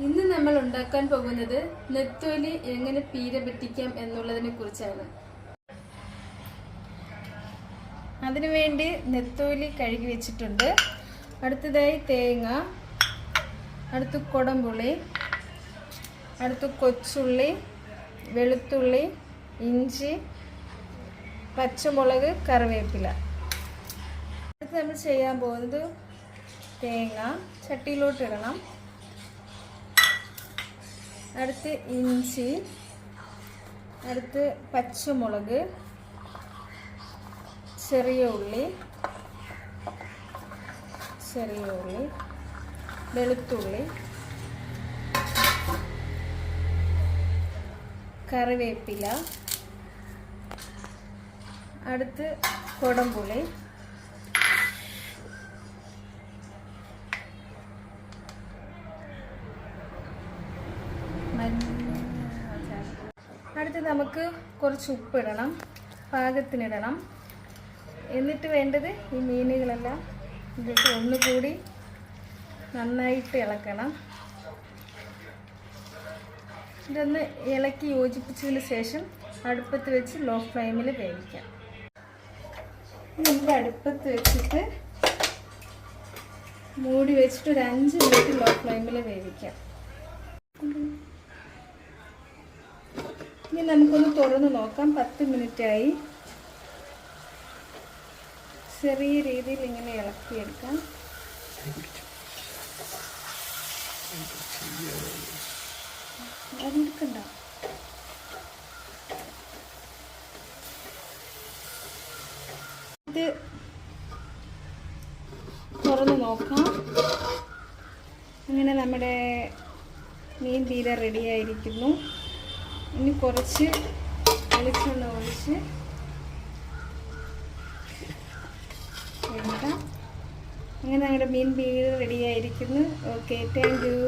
ഇന്ന് നമ്മൾ ഉണ്ടാക്കാൻ പോകുന്നത് നെത്തോലി എങ്ങനെ പീര പറ്റിക്കാം എന്നുള്ളതിനെ കുറിച്ചാണ്. അതിനുവേണ്ടി നെത്തോലി കഴുകി വെച്ചിട്ടുണ്ട്. അടുത്തതായി തേങ്ങ, അടുത്ത് കൊടംപുളി, അടുത്ത് കൊച്ചുള്ളി, വെളുത്തുള്ളി, ഇഞ്ചി, പച്ചമുളക്, കറിവേപ്പില. അടുത്ത് നമ്മൾ ചെയ്യാൻ പോകുന്നത് തേങ്ങ ചട്ടിയിലോട്ട് ഇടണം. അടുത്ത് ഇഞ്ചി, അടുത്ത് പച്ചമുളക്, ചെറിയ ഉള്ളി, വെളുത്തുള്ളി, കറിവേപ്പില, അടുത്ത് കൊടംപുളി, അടുത്ത് നമുക്ക് കുറച്ച് ഉപ്പിടണം, പാകത്തിനിടണം. എന്നിട്ട് വേണ്ടത് ഈ മീനുകളെല്ലാം ഇതിട്ട് ഒന്നുകൂടി നന്നായിട്ട് ഇളക്കണം. ഇതൊന്ന് ഇളക്കി യോജിപ്പിച്ചതിന് ശേഷം അടുപ്പത്ത് വെച്ച് ലോ ഫ്ലെയിമിൽ വേവിക്കാം. നമുക്ക് അടുപ്പത്ത് വെച്ചിട്ട് മൂടി വെച്ചിട്ട് ഒരു 5 മിനിറ്റ് ലോ ഫ്ലെയിമിൽ വേവിക്കാം. ഇനി നമുക്കൊന്ന് തുറന്ന് നോക്കാം. 10 മിനിറ്റായി. ചെറിയ രീതിയിൽ ഇങ്ങനെ ഇളക്കിയെടുക്കാം. അതെടുക്കണ്ട. ഇത് തുറന്ന് നോക്കാം. അങ്ങനെ നമ്മുടെ മീൻ പീര റെഡിയായിരിക്കുന്നു. ഇനി കുറച്ച് വെളിച്ചെണ്ണ ഒഴിച്ച് വേണ്ട. അങ്ങനെ ഞങ്ങളുടെ മീൻ പീര റെഡിയായിരിക്കുന്നു. Okay, thank U.